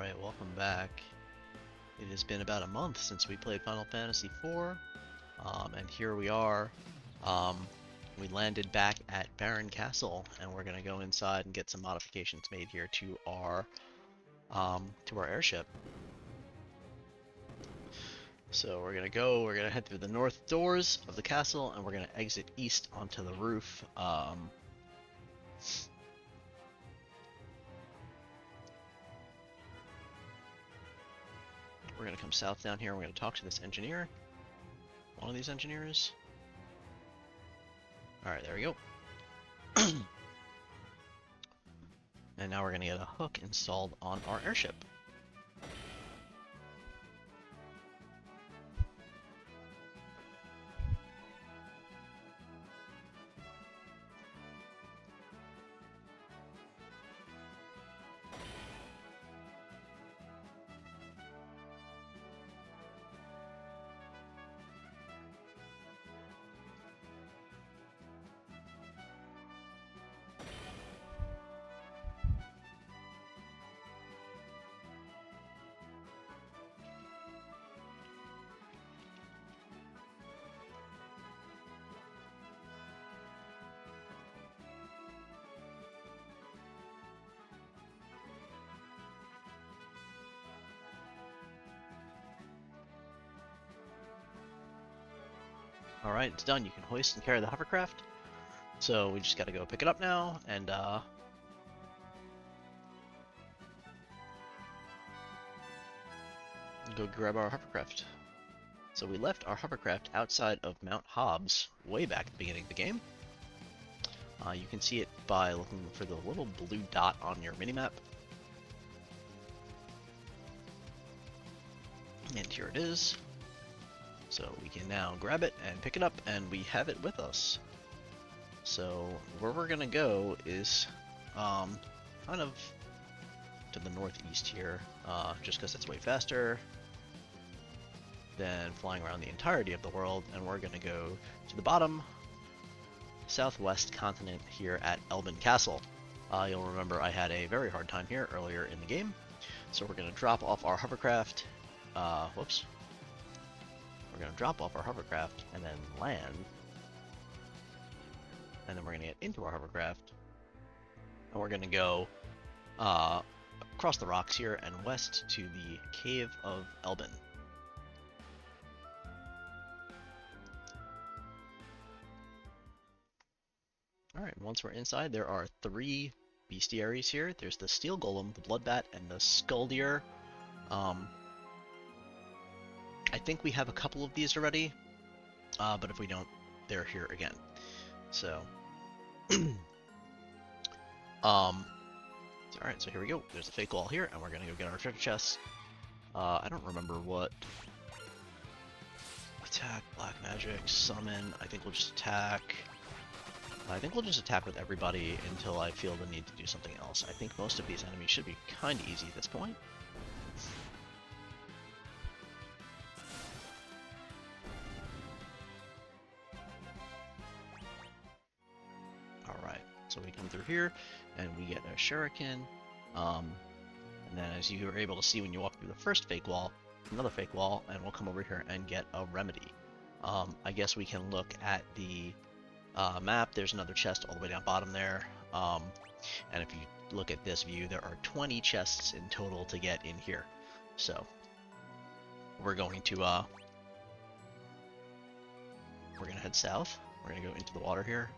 Alright, welcome back. It has been about a month since we played Final Fantasy IV, and here we are. We landed back at Baron Castle, and we're gonna go inside and get some modifications made here to our airship. So we're gonna head through the north doors of the castle, and we're gonna exit east onto the roof. We're going to come south down here. We're going to talk to this engineer. One of these engineers. Alright, there we go. And now we're going to get a hook installed on our airship. Alright, it's done. You can hoist and carry the hovercraft. So we just gotta go pick it up now and go grab our hovercraft. So we left our hovercraft outside of Mount Hobbs way back at the beginning of the game. You can see it by looking for the little blue dot on your minimap. And here it is. So we can now grab it and pick it up, and we have it with us. So where we're gonna go is kind of to the northeast here, just because it's way faster than flying around the entirety of the world, and we're gonna go to the bottom southwest continent here at Elban Castle. You'll remember I had a very hard time here earlier in the game, so we're gonna drop off our hovercraft. Whoops. We're going to drop off our hovercraft and then land. And then we're going to get into our hovercraft. And we're going to go across the rocks here and west to the Cave of Elban. Alright, once we're inside, there are 3 bestiaries here. There's the Steel Golem, the Bloodbat, and the Skuldier. I think we have a couple of these already, but if we don't, they're here again. So, alright, so here we go. There's a fake wall here, and we're gonna go get our treasure chests. I don't remember what. Attack, black magic, summon. I think we'll just attack. I think we'll just attack with everybody until I feel the need to do something else. I think most of these enemies should be kind of easy at this point. So we come through here, and we get a shuriken, and then as you are able to see when you walk through the first fake wall, another fake wall, and we'll come over here and get a remedy. I guess we can look at the map. There's another chest all the way down bottom there, and if you look at this view, there are 20 chests in total to get in here. So we're going to head south. We're gonna go into the water here.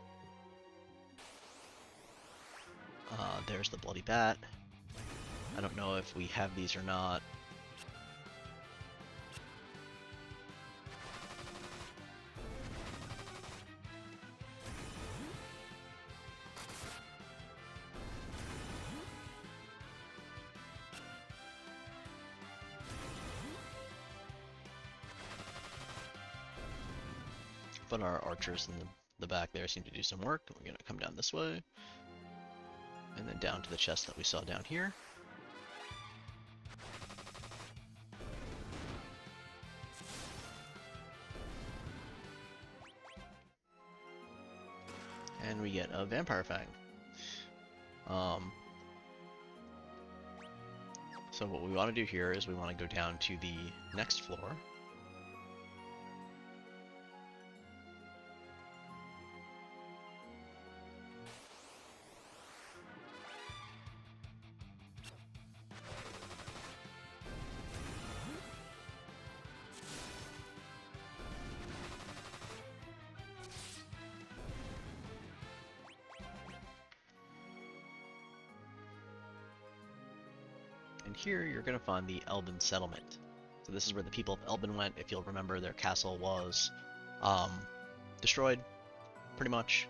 There's the Bloody Bat. I don't know if we have these or not. But our archers in the back there seem to do some work. We're going to come down this way. And then down to the chest that we saw down here. And we get a Vampire Fang. So what we want to do here is we want to go down to the next floor. And here you're going to find the Elban settlement. So this is where the people of Elban went. If you'll remember, their castle was destroyed, pretty much.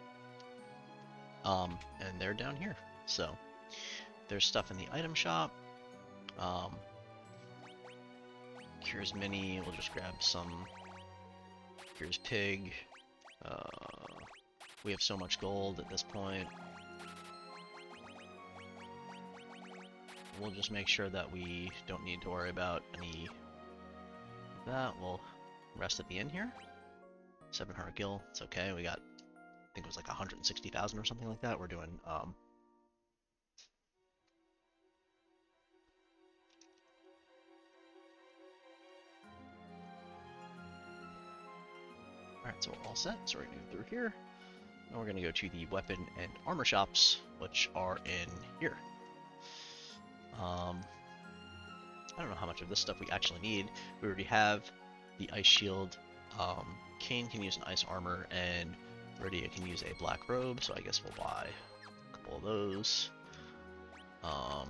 And they're down here. So there's stuff in the item shop. Cures Mini, we'll just grab some. Cures Pig. We have so much gold at this point. We'll just make sure that we don't need to worry about any of that. We'll rest at the inn here. 700 gil, it's okay. We got, I think it was like 160,000 or something like that. We're doing, Alright, so we're all set. So we're gonna go through here. And we're gonna go to the weapon and armor shops, which are in here. I don't know how much of this stuff we actually need. We already have the ice shield. Kane can use an ice armor, and Rydia can use a black robe, so I guess we'll buy a couple of those. We'll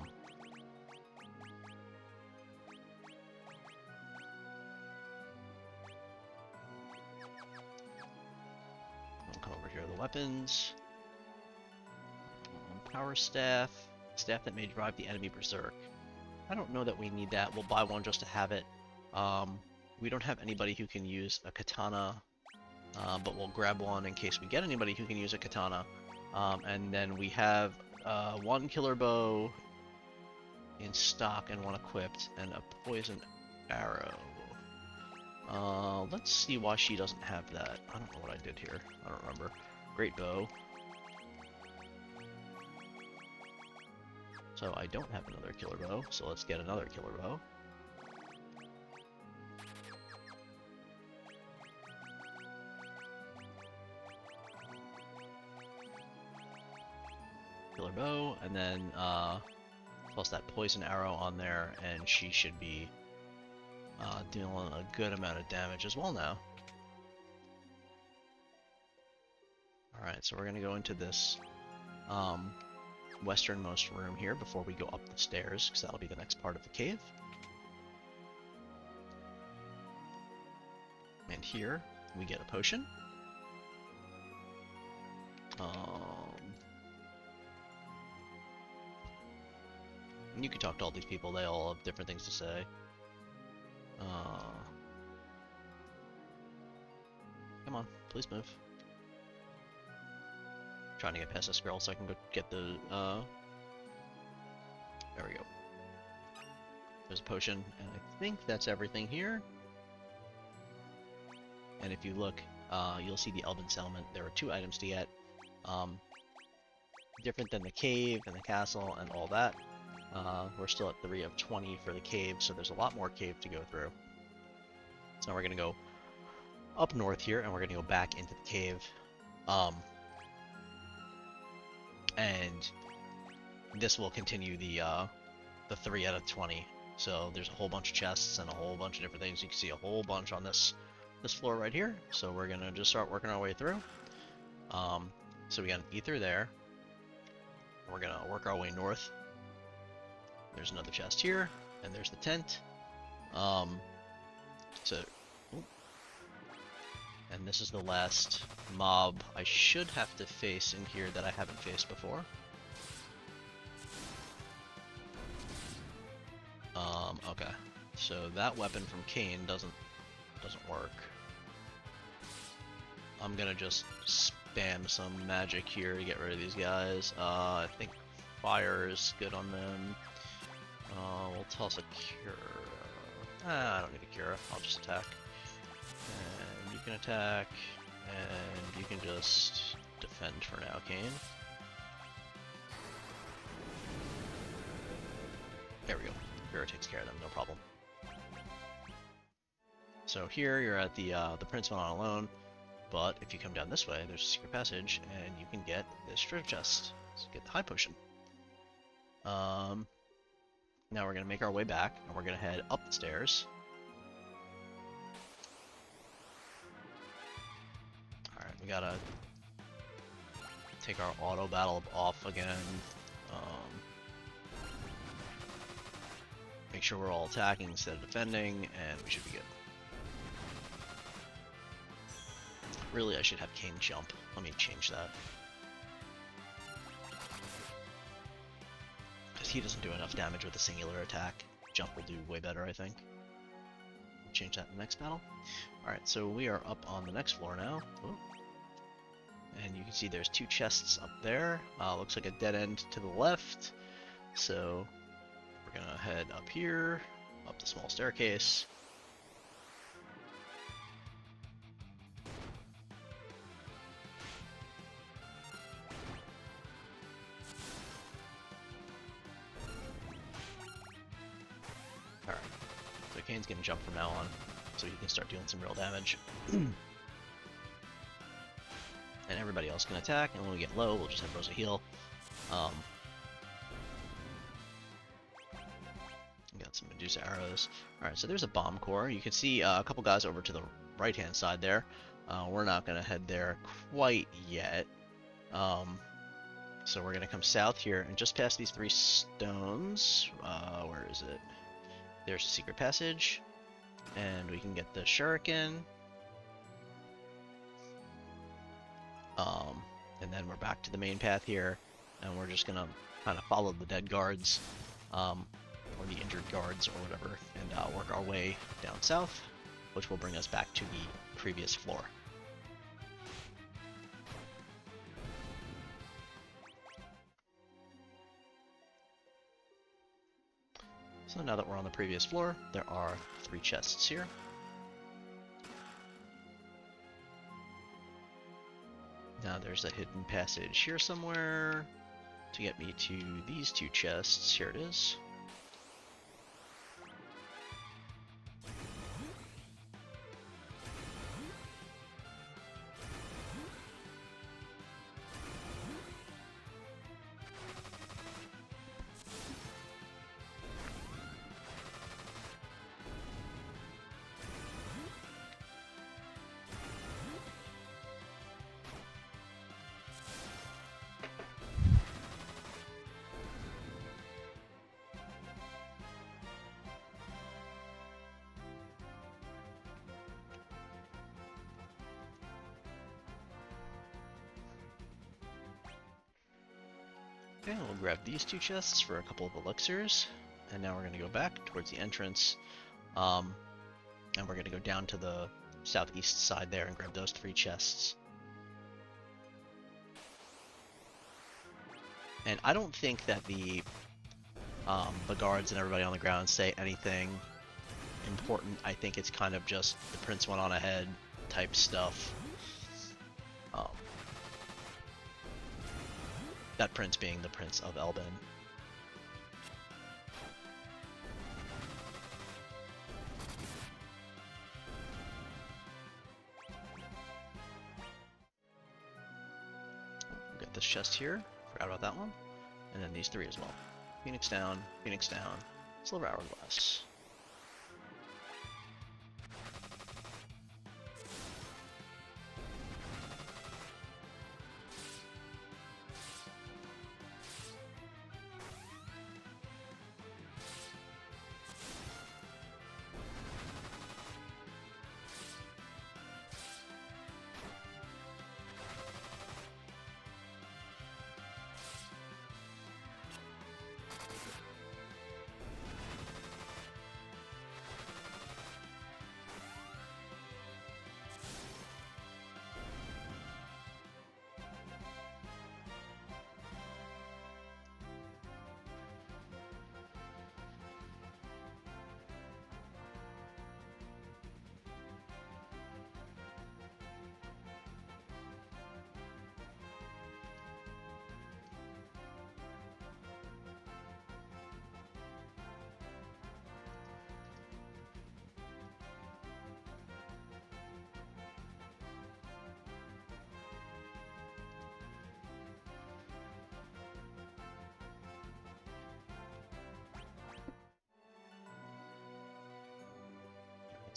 come over here to the weapons. Power staff. Staff that may drive the enemy berserk. I don't know that we need that. We'll buy one just to have it. We don't have anybody who can use a katana, but we'll grab one in case we get anybody who can use a katana. And then we have one killer bow in stock and one equipped, and a poison arrow. Let's see why she doesn't have that. I don't know what I did here. I don't remember. Great bow. So I don't have another killer bow, so let's get another killer bow. Killer bow, and then plus that poison arrow on there, and she should be dealing a good amount of damage as well now. Alright, so we're gonna go into this westernmost room here before we go up the stairs, because that'll be the next part of the cave. And here we get a potion. And you can talk to all these people, they all have different things to say. Come on, please move. Trying to get past this girl so I can go get the, there we go. There's a potion, and I think that's everything here. And if you look, you'll see the Elban settlement. There are 2 items to get. Different than the cave and the castle and all that. We're still at 3 of 20 for the cave, so there's a lot more cave to go through. So now we're gonna go up north here, and we're gonna go back into the cave. And this will continue the 3 out of 20. So there's a whole bunch of chests and a whole bunch of different things. You can see a whole bunch on this floor right here. So we're gonna just start working our way through. So we got an ether there. We're gonna work our way north. There's another chest here, and there's the tent. And this is the last mob I should have to face in here that I haven't faced before. Okay. So that weapon from Kane doesn't work. I'm gonna just spam some magic here to get rid of these guys. I think fire is good on them. We'll toss a cure. I don't need a cure. I'll just attack. And you can attack, and you can just defend for now, Kane. There we go. Spirit takes care of them, no problem. So here you're at the Prince went on alone, but if you come down this way, there's a secret passage, and you can get this treasure chest. So get the high potion. Now we're gonna make our way back, and we're gonna head up the stairs. All right, we gotta take our auto battle off again. Make sure we're all attacking instead of defending, and we should be good. Really, I should have Kane jump. Let me change that. Because he doesn't do enough damage with a singular attack. Jump will do way better, I think. Change that in the next battle. Alright, so we are up on the next floor now. Ooh. And you can see there's 2 chests up there. Looks like a dead end to the left. So we're gonna head up here, up the small staircase. Alright, so Kane's gonna jump from now on, so he can start doing some real damage. And everybody else can attack, and when we get low, we'll just have Rosa heal. Got some Medusa arrows. Alright, so there's a bomb core. You can see a couple guys over to the right-hand side there. We're not going to head there quite yet. So we're going to come south here, and just past these 3 stones. Where is it? There's a secret passage. And we can get the shuriken. And then we're back to the main path here, and we're just gonna kind of follow the dead guards, or the injured guards, or whatever, and work our way down south, which will bring us back to the previous floor. So now that we're on the previous floor, there are 3 chests here. Now there's a hidden passage here somewhere to get me to these 2 chests. Here it is. Okay, we'll grab these 2 chests for a couple of elixirs, and now we're going to go back towards the entrance, and we're going to go down to the southeast side there and grab those 3 chests. And I don't think that the guards and everybody on the ground say anything important. I think it's kind of just the prince went on ahead type stuff. That prince being the Prince of Elban. We'll get this chest here. Forgot about that one. And then these 3 as well. Phoenix down, silver hourglass.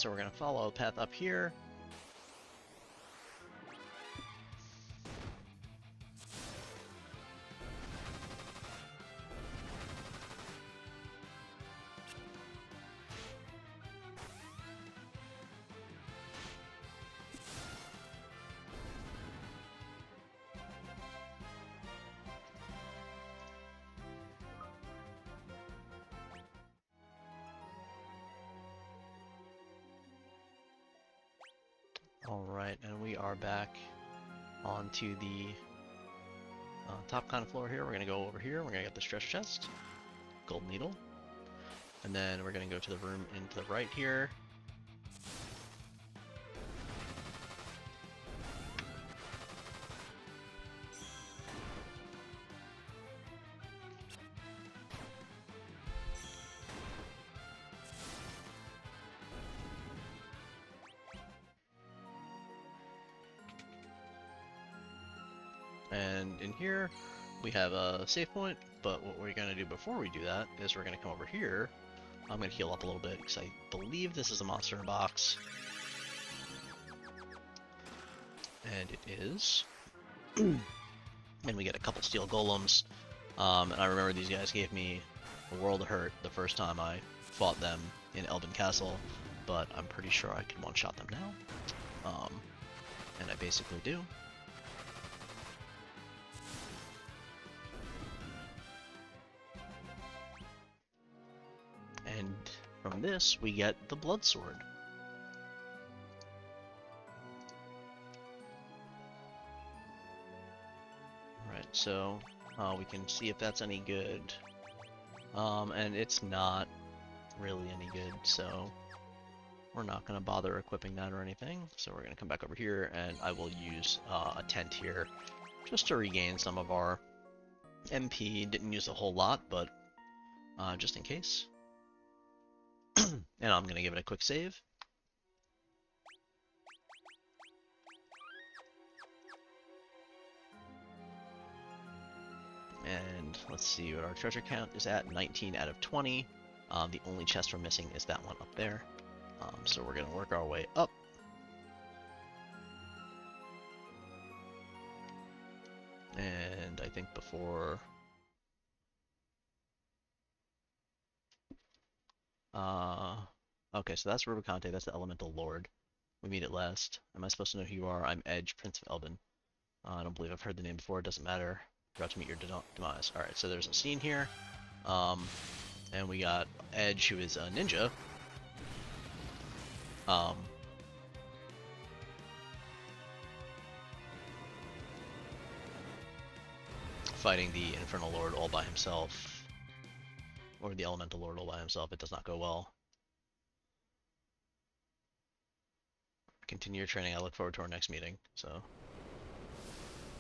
so we're gonna follow a path up here. Alright, and we are back onto the top kind of floor here. We're going to go over here, we're going to get this treasure chest, gold needle, and then we're going to go to the room into the right here. And in here, we have a save point, but what we're going to do before we do that is we're going to come over here. I'm going to heal up a little bit, because I believe this is a monster in a box. And it is. And we get a couple steel golems. And I remember these guys gave me a world of hurt the first time I fought them in Elban Castle, but I'm pretty sure I can one-shot them now. And I basically do. And from this, we get the blood sword. Right, so we can see if that's any good. And it's not really any good, so we're not going to bother equipping that or anything. So we're going to come back over here, and I will use a tent here just to regain some of our MP. Didn't use a whole lot, but just in case. And I'm going to give it a quick save. And let's see what our treasure count is at, 19 out of 20. The only chest we're missing is that one up there. So we're going to work our way up. And I think before... okay, so that's Rubicante, that's the Elemental Lord. We meet it last. Am I supposed to know who you are? I'm Edge, Prince of Elban. I don't believe I've heard the name before, it doesn't matter. You're about to meet your demise. Alright, so there's a scene here. And we got Edge, who is a ninja. Fighting the Infernal Lord all by himself. Or the Elemental Lord all by himself. It does not go well. Continue your training. I look forward to our next meeting. So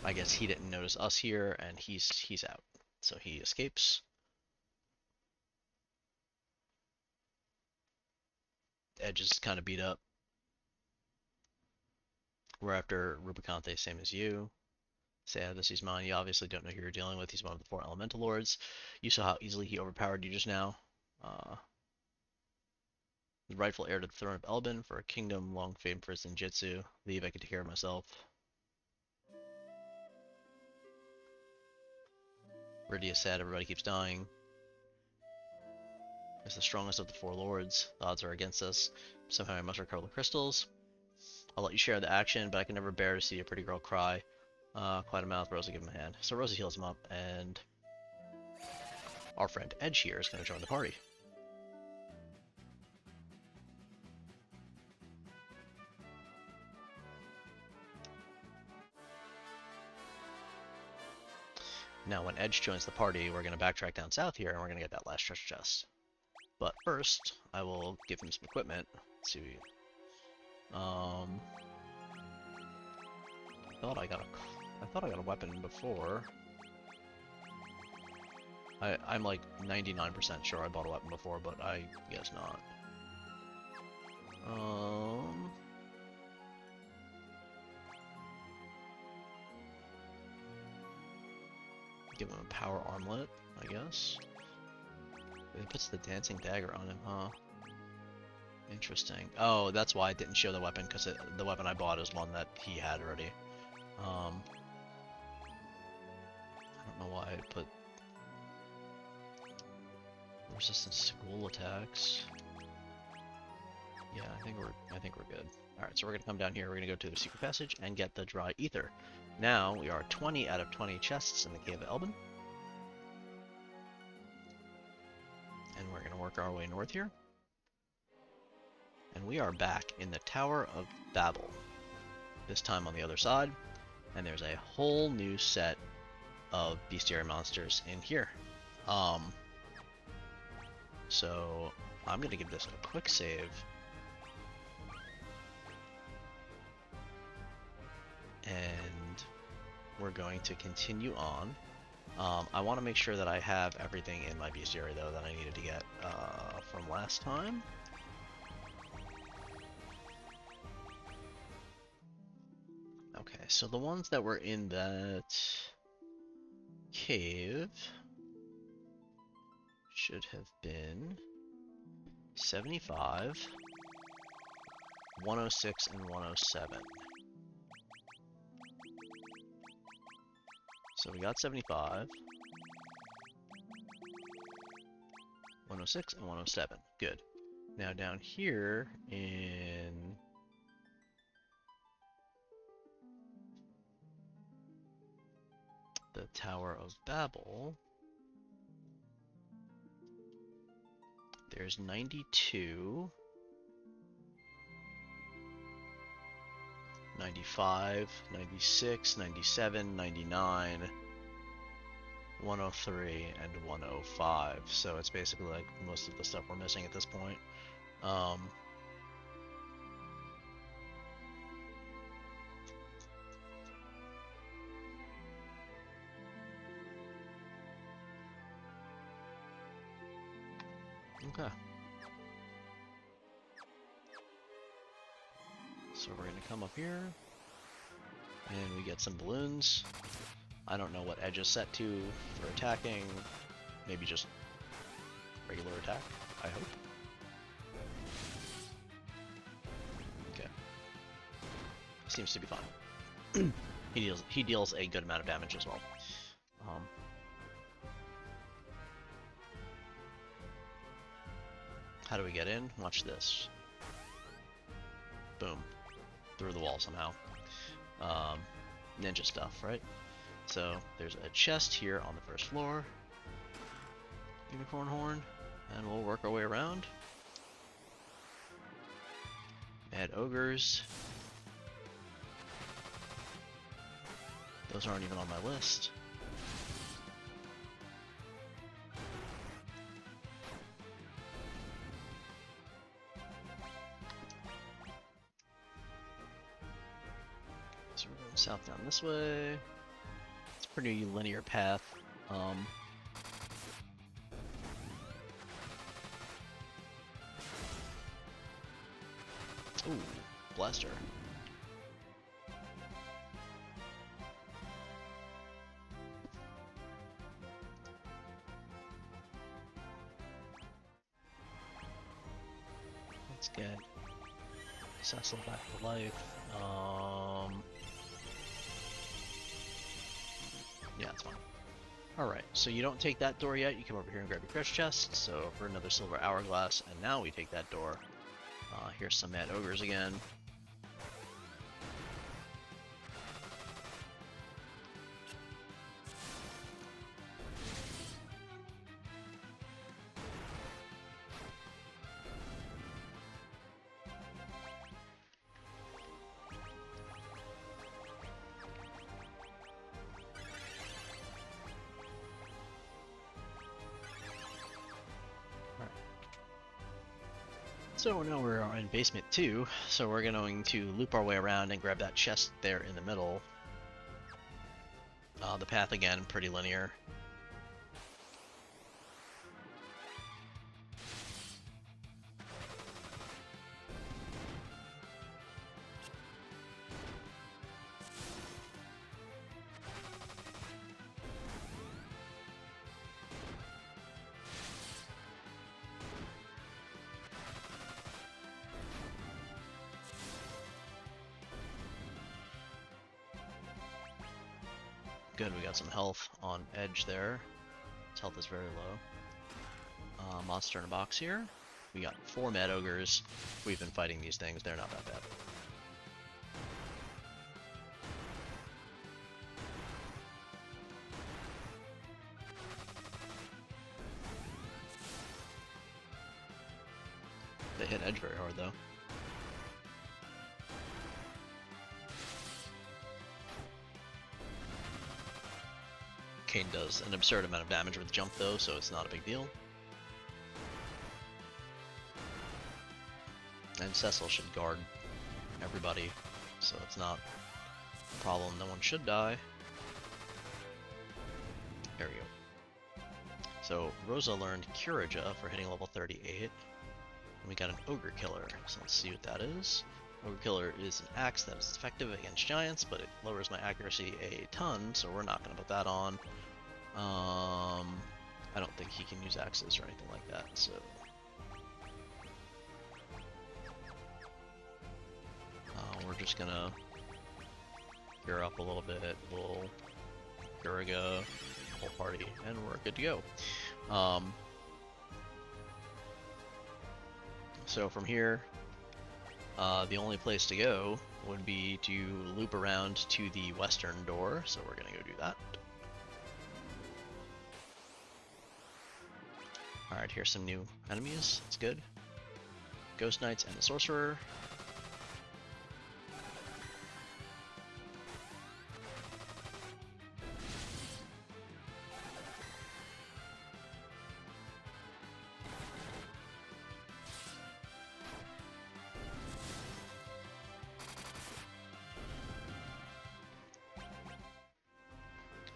I guess he didn't notice us here, and he's out. So he escapes. Edge is kind of beat up. We're after Rubicante, same as you. Sad, this is mine. You obviously don't know who you're dealing with. He's one of the 4 Elemental Lords. You saw how easily he overpowered you just now. The rightful heir to the throne of Elban, for a kingdom long famed for its ninjutsu. Leave, I can take care of myself. Rydia is sad, everybody keeps dying. It's the strongest of the 4 lords. The odds are against us. Somehow I must recover the crystals. I'll let you share the action, but I can never bear to see a pretty girl cry. Quiet a mouth, Rosa give him a hand. So Rosa heals him up, and our friend Edge here is going to join the party. Now when Edge joins the party, we're going to backtrack down south here, and we're going to get that last treasure chest. But first, I will give him some equipment. Let's see. I thought I got a weapon before. I'm like 99% sure I bought a weapon before, but I guess not. Give him a power armlet, I guess. It puts the dancing dagger on him, huh? Interesting. Oh, that's why it didn't show the weapon, because the weapon I bought is one that he had already. I don't know why I put resistance to ghoul attacks. Yeah, I think we're good. Alright, so we're gonna come down here, we're gonna go to the secret passage and get the dry ether. Now we are 20 out of 20 chests in the Cave of Elban. And we're gonna work our way north here. And we are back in the Tower of Babel. This time on the other side. And there's a whole new set of bestiary monsters in here. So I'm gonna give this a quick save. And we're going to continue on. I want to make sure that I have everything in my bestiary though that I needed to get from last time. Okay, so the ones that were in that cave should have been 75, 106, and 107. So we got 75, 106, and 107. Good. Now down here in the Tower of Babel, there's 92, 95, 96, 97, 99, 103, and 105. So it's basically like most of the stuff we're missing at this point. Okay. So we're gonna come up here, and we get some balloons. I don't know what edge is set to for attacking. Maybe just regular attack, I hope. Okay. Seems to be fine. He deals a good amount of damage as well. How do we get in? Watch this. Boom. Through the wall somehow. Ninja stuff, right? So there's a chest here on the first floor. Unicorn horn. And we'll work our way around. Mad ogres. Those aren't even on my list. So we're going south down this way. It's a pretty linear path. Ooh, blaster. Let's get Cecil back to life. Yeah, it's fine. Alright, so you don't take that door yet, you come over here and grab your treasure chest, so for another silver hourglass, and now we take that door. Here's some mad ogres again. So now we're in basement 2, so we're going to loop our way around and grab that chest there in the middle. The path again, pretty linear. Good, we got some health on Edge there. His health is very low. Monster in a box here. We got 4 Mad Ogres. We've been fighting these things, they're not that bad. They hit Edge very hard though. Kane does an absurd amount of damage with jump though, so it's not a big deal. And Cecil should guard everybody, so it's not a problem. No one should die. There we go. So Rosa learned Curaja for hitting level 38. And we got an Ogre Killer, so let's see what that is. Ogre Killer is an axe that is effective against giants, but it lowers my accuracy a ton, so we're not going to put that on. I don't think he can use axes or anything like that, so... we're just gonna gear up a little bit, we'll Guraga, whole party, and we're good to go. So from here, the only place to go would be to loop around to the western door, so we're gonna go do that. Alright, here's some new enemies, that's good. Ghost Knights and the Sorcerer.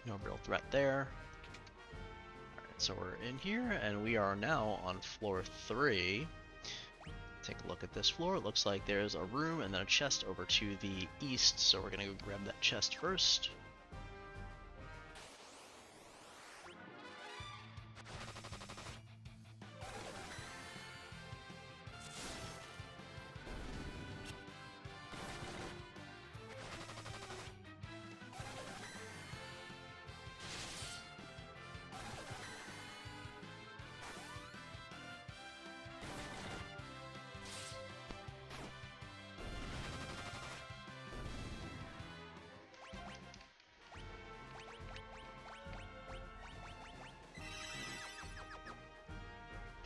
No real threat there. Alright, so we're in here, and we are now on floor 3. Take a look at this floor. It looks like there's a room and then a chest over to the east, so we're gonna go grab that chest first.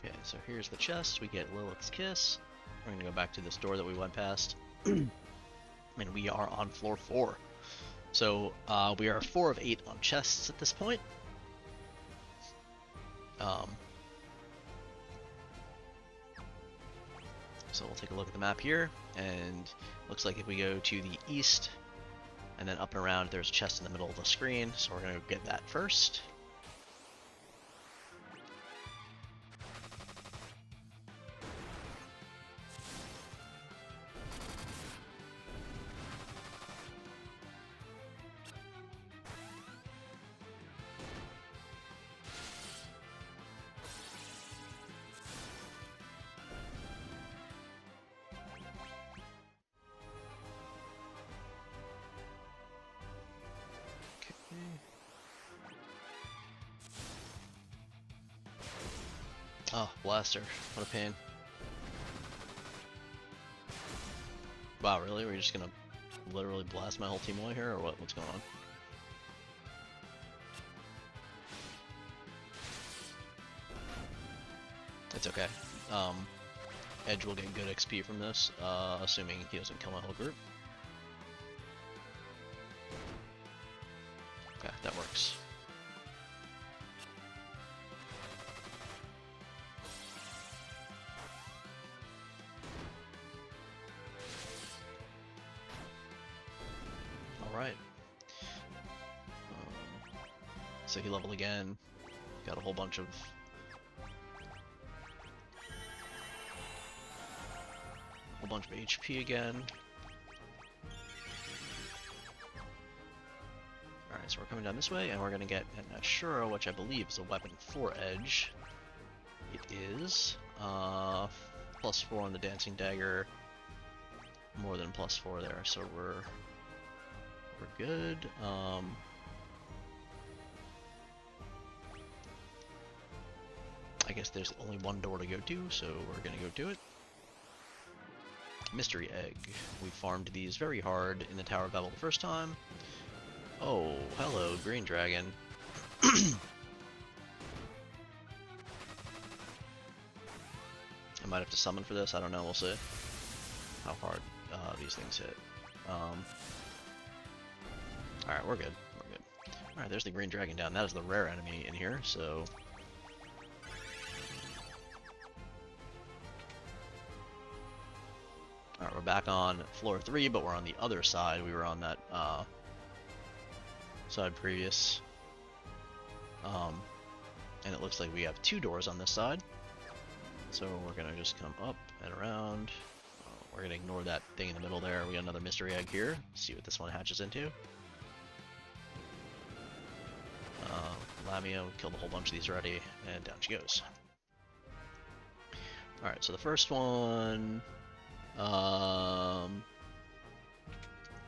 Okay, so here's the chest. We get Lilith's Kiss. We're gonna go back to this door that we went past. And we are on floor 4. So we are 4 of 8 on chests at this point. So we'll take a look at the map here, and looks like if we go to the east and then up and around, there's a chest in the middle of the screen, so we're gonna get that first. Oh, blaster. What a pain. Wow, really? We're just gonna literally blast my whole team away here, or what? What's going on? It's okay. Edge will get good XP from this, assuming he doesn't kill my whole group. Okay, that works. Alright. So he leveled again. Got a whole bunch of HP again. Alright, so we're coming down this way, and we're gonna get an Ashura, which I believe is a weapon for Edge. It is. +4 on the Dancing Dagger. More than +4 there, so we're good. I guess there's only one door to go to, so we're gonna go do it. Mystery Egg. We farmed these very hard in the Tower of Babel the first time. Oh, hello, Green Dragon. I might have to summon for this, I don't know, we'll see how hard these things hit. Alright, we're good. We're good. Alright, there's the Green Dragon down. That is the rare enemy in here, so... Alright, we're back on floor 3, but we're on the other side. We were on that side previous. And it looks like we have 2 doors on this side. So we're gonna just come up and around. We're gonna ignore that thing in the middle there. We got another mystery egg here. See what this one hatches into. Lamia, we killed a whole bunch of these already, and down she goes. Alright, so the first one...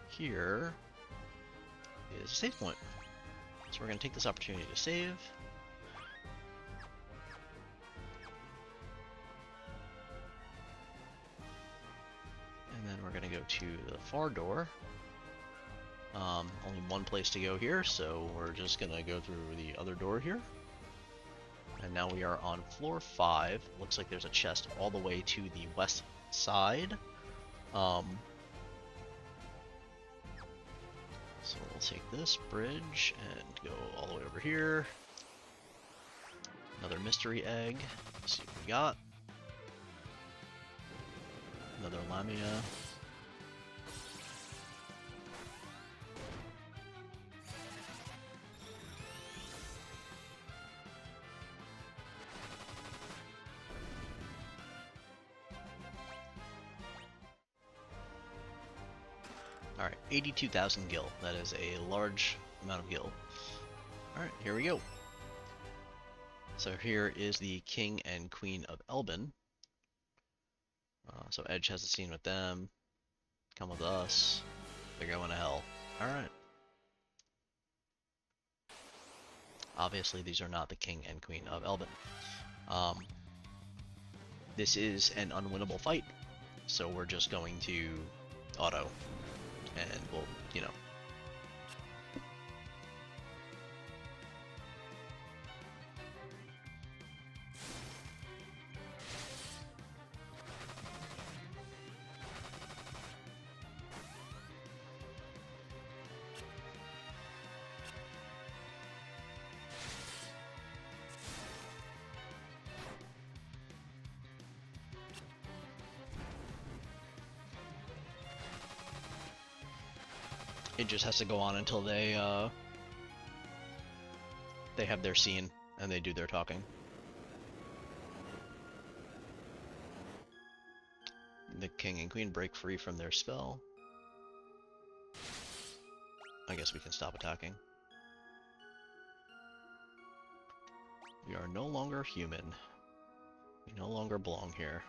here is a save point. So we're going to take this opportunity to save. And then we're going to go to the far door. Only one place to go here, so we're just going to go through the other door here. And now we are on floor 5. Looks like there's a chest all the way to the west side. So we'll take this bridge and go all the way over here. Another mystery egg. Let's see what we got. Another Lamia. Alright, 82,000 gil. That is a large amount of gil. Alright, here we go. So here is the King and Queen of Elban. So Edge has a scene with them. Come with us. They're going to hell. Alright. Obviously these are not the King and Queen of Elban. This is an unwinnable fight. So we're just going to auto. And we'll, you know. It just has to go on until they have their scene and they do their talking. The King and Queen break free from their spell. I guess we can stop attacking. We are no longer human. We no longer belong here.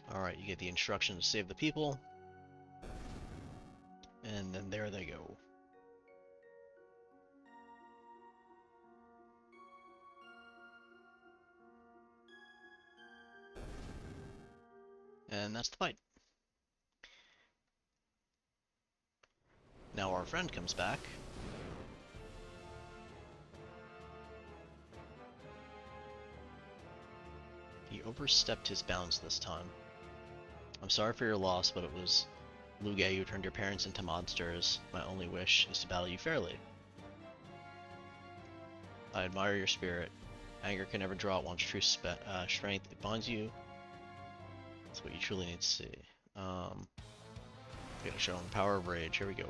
Alright, you get the instruction to save the people. And then there they go. And that's the fight. Now our friend comes back. He overstepped his bounds this time. I'm sorry for your loss, but it was Luge who turned your parents into monsters. My only wish is to battle you fairly. I admire your spirit. Anger can never draw at one's true strength. It binds you. That's what you truly need to see. Gotta show him the power of rage. Here we go.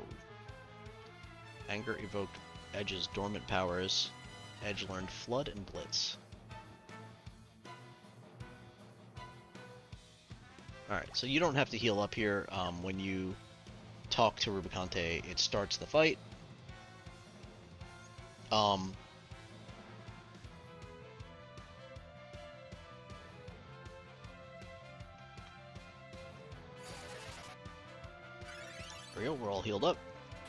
Anger evoked Edge's dormant powers. Edge learned Flood and Blitz. Alright, so you don't have to heal up here. When you talk to Rubicante, it starts the fight. There we go, we're all healed up,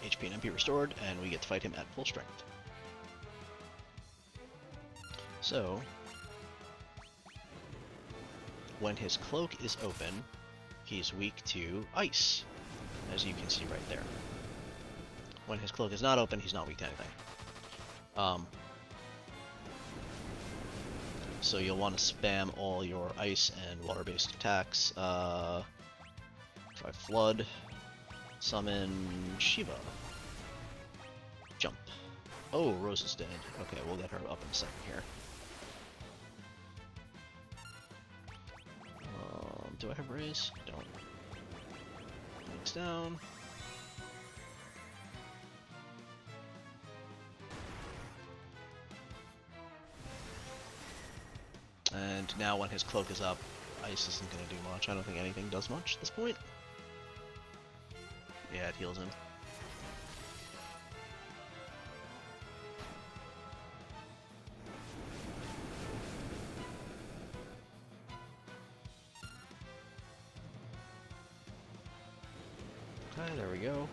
HP and MP restored, and we get to fight him at full strength. So, when his cloak is open, he's weak to ice, as you can see right there. When his cloak is not open, he's not weak to anything. So you'll want to spam all your ice and water-based attacks. Try Flood. Summon Shiva. Jump. Oh, Rose is dead. Okay, we'll get her up in a second here. Do I have raise? I don't. Thanks down. And now when his cloak is up, ice isn't going to do much. I don't think anything does much at this point. Yeah, it heals him. Okay, there we go.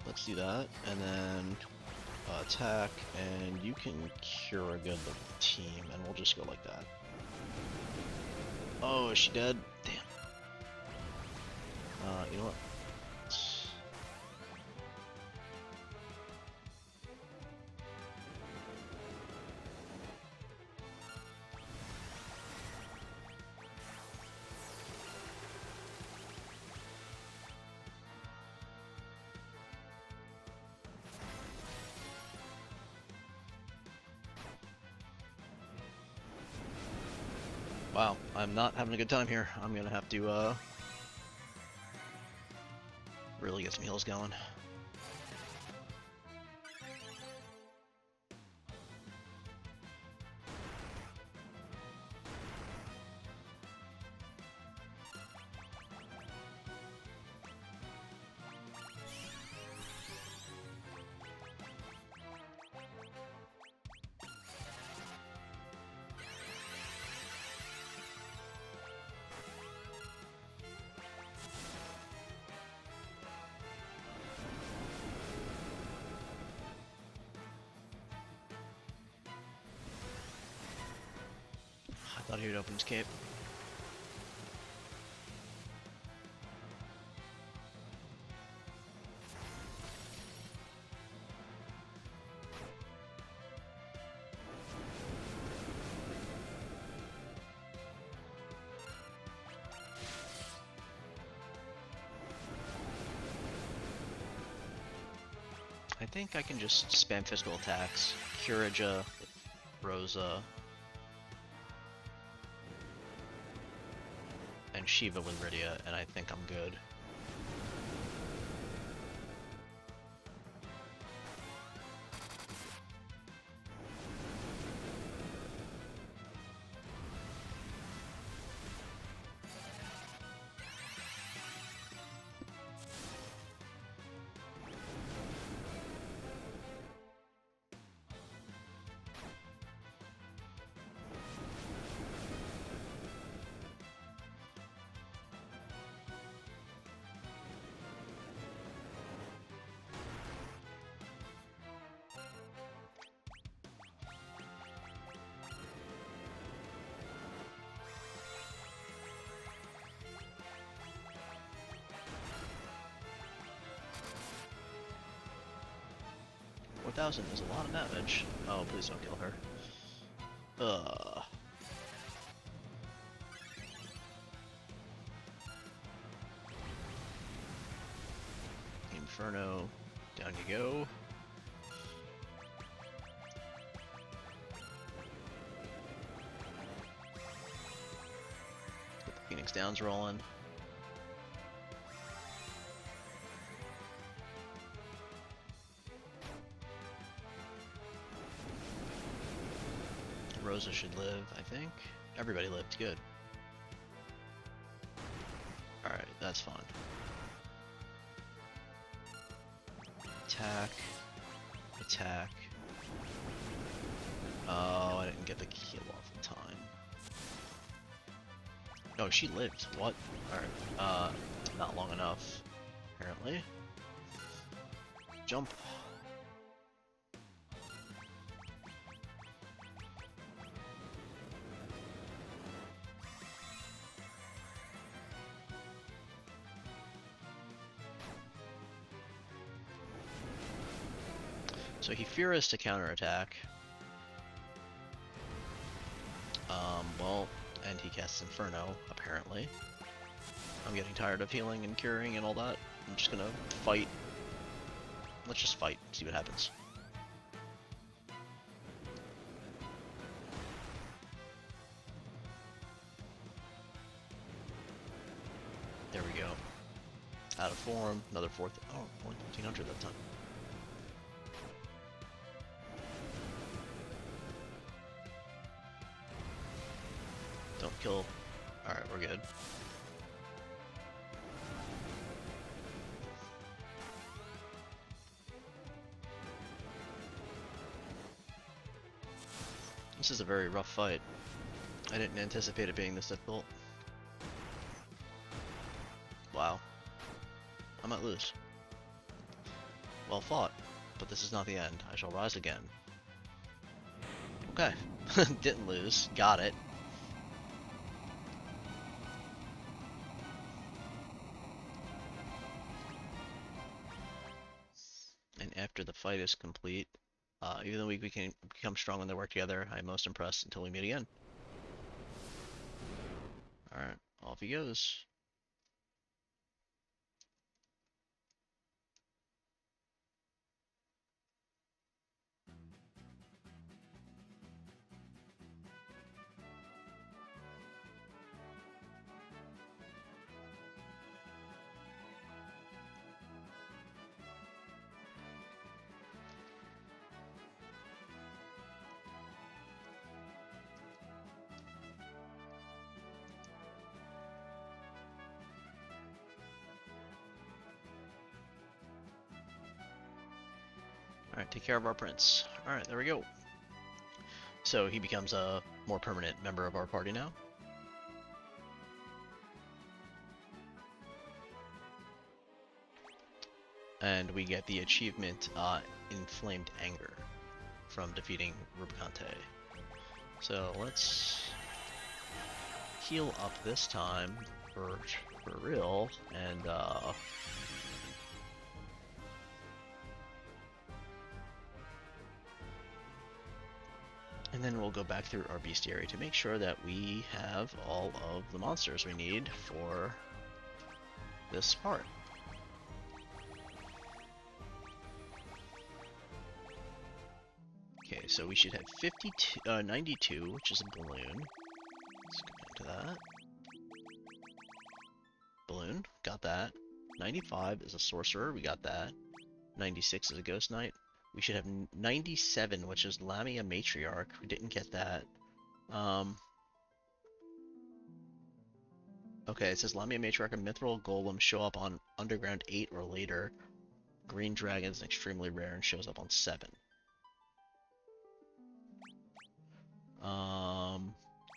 Let's do that, and then attack, and you can cure a good team, and we'll just go like that. Oh, is she dead? Damn. You know what? Wow, I'm not having a good time here. I'm gonna have to, really get some heals going. I thought he would open his cape. I think I can just spam physical attacks, Curaja with Rosa, and Shiva with Rydia, and I think I'm good. $4,000 is a lot of damage. Oh, please don't kill her. Inferno, down you go. Get the Phoenix Downs rolling. Rosa should live, I think. Everybody lived, good. That's fine. Attack. Attack. Oh, I didn't get the kill off in time. Oh, she lived. What? Alright. Not long enough, apparently. Jump. So he fears to counterattack. Well, and he casts Inferno, apparently. I'm getting tired of healing and curing and all that. I'm just gonna fight. Let's just fight, see what happens. There we go. Out of form, another fourth. Oh, only 1400 that time. Don't kill. Alright, we're good. This is a very rough fight. I didn't anticipate it being this difficult. Wow. I might lose. Well fought, but this is not the end. I shall rise again. Okay. Didn't lose. Got it. And after the fight is complete, even though we can become strong when they work together, I'm most impressed until we meet again. Alright, off he goes. Alright, take care of our prince. Alright, there we go. So he becomes a more permanent member of our party now. And we get the achievement Inflamed Anger from defeating Rubicante. So let's heal up this time for real, and then we'll go back through our bestiary to make sure that we have all of the monsters we need for this part. Okay, so we should have 92, which is a balloon. Let's go into that. Balloon, got that. 95 is a sorcerer, we got that. 96 is a ghost knight. We should have 97, which is Lamia Matriarch. We didn't get that. Okay, it says Lamia Matriarch and Mithril Golem show up on Underground 8 or later. Green Dragon is extremely rare and shows up on 7.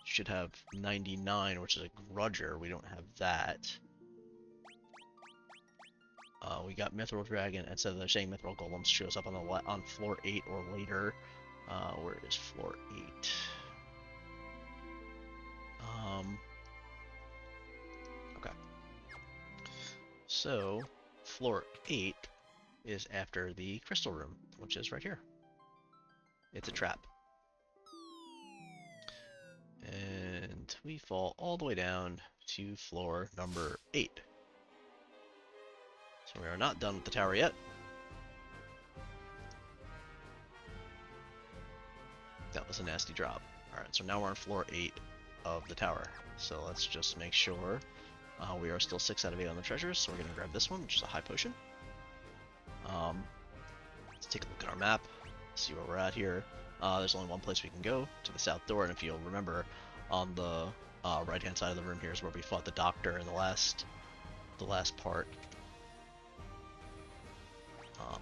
Should have 99, which is a Grudger. We don't have that. We got Mithril Dragon, and so they're saying Mithril Golem shows up on floor 8 or later. Where is floor 8? Okay. So, floor 8 is after the crystal room, which is right here. It's a trap. And we fall all the way down to floor number 8. So we are not done with the tower yet. That was a nasty drop. Alright, so now we're on floor 8 of the tower. So let's just make sure we are still 6 out of 8 on the treasures. So we're going to grab this one, which is a high potion. Let's take a look at our map, see where we're at here. There's only one place we can go, to the south door, and if you'll remember, on the right-hand side of the room here is where we fought the doctor in the last the last part.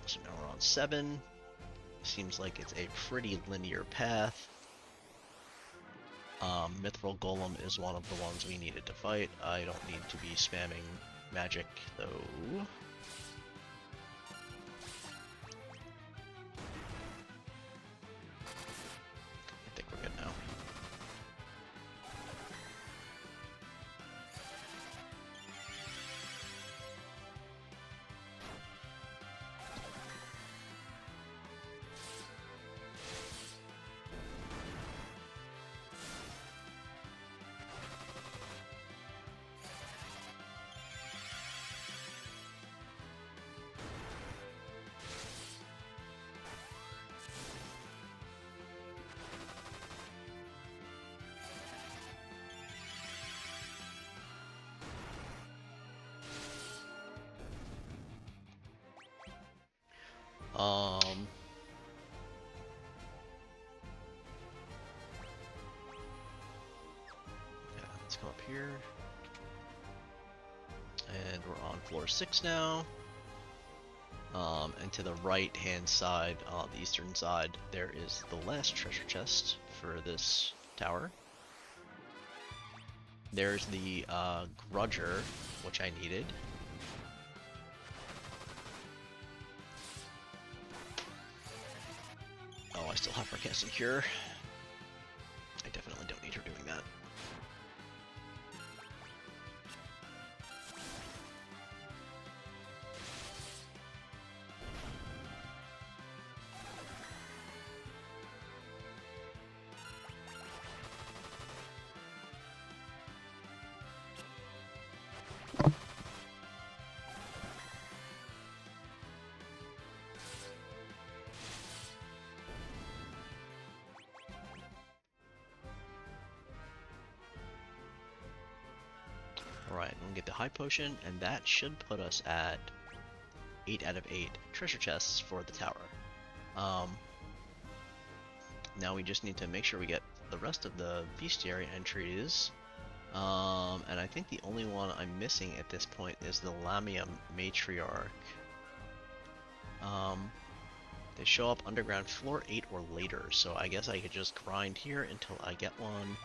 So now we're on 7. Seems like it's a pretty linear path. Mithril Golem is one of the ones we needed to fight. I don't need to be spamming magic, though. I think we're good now. Yeah, let's come up here. And we're on floor 6 now. And to the right-hand side, the eastern side, there is the last treasure chest for this tower. There's the Grudger, which I needed. Oh, I still have her casting cure. I definitely don't need her doing that. Alright, we'll get the high potion, and that should put us at 8 out of 8 treasure chests for the tower. Now we just need to make sure we get the rest of the bestiary entries. And I think the only one I'm missing at this point is the Lamia Matriarch. They show up underground floor 8 or later, so I guess I could just grind here until I get one.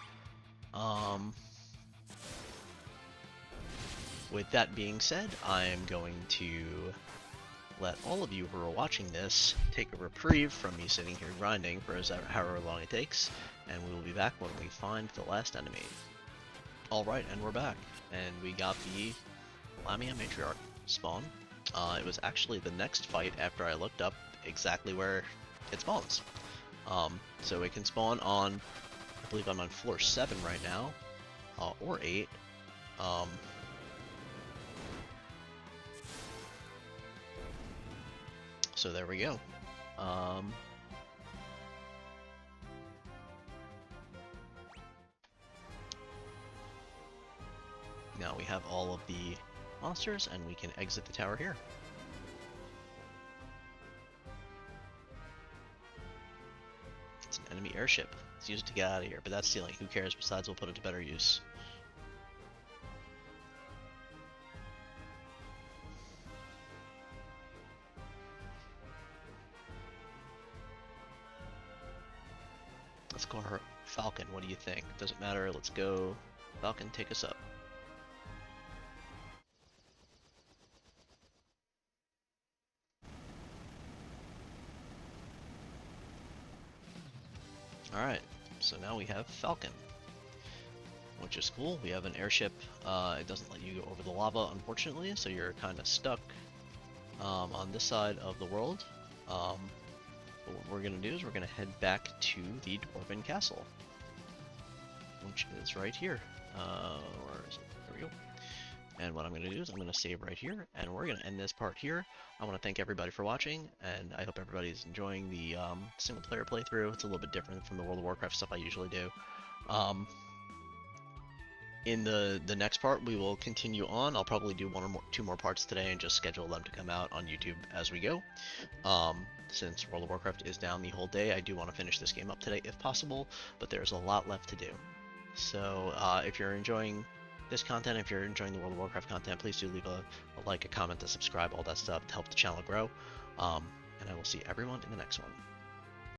With that being said, I'm going to let all of you who are watching this take a reprieve from me sitting here grinding for however long it takes, and we will be back when we find the last enemy. Alright, and we're back, and we got the Lamia Matriarch spawn. It was actually the next fight after I looked up exactly where it spawns. So it can spawn on, I believe I'm on floor 7 right now, or 8. So there we go. Now we have all of the monsters, and we can exit the tower here. It's an enemy airship. Let's use it to get out of here, but that's stealing. Who cares? Besides, we'll put it to better use. Let's go her Falcon. What do you think? Doesn't matter. Let's go. Falcon, take us up. Alright, so now we have Falcon, which is cool. We have an airship. It doesn't let you go over the lava, unfortunately, so you're kind of stuck on this side of the world. But what we're going to do is we're going to head back to the Dwarven Castle, which is right here. Where is it? There we go. And what I'm going to do is I'm going to save right here, and we're going to end this part here. I want to thank everybody for watching, and I hope everybody's enjoying the single-player playthrough. It's a little bit different from the World of Warcraft stuff I usually do. In the next part, we will continue on. I'll probably do two more parts today and just schedule them to come out on YouTube as we go. Since World of Warcraft is down the whole day, I do want to finish this game up today if possible, but there's a lot left to do. So if you're enjoying this content, if you're enjoying the World of Warcraft content, please do leave a like, a comment, a subscribe, all that stuff to help the channel grow. And I will see everyone in the next one.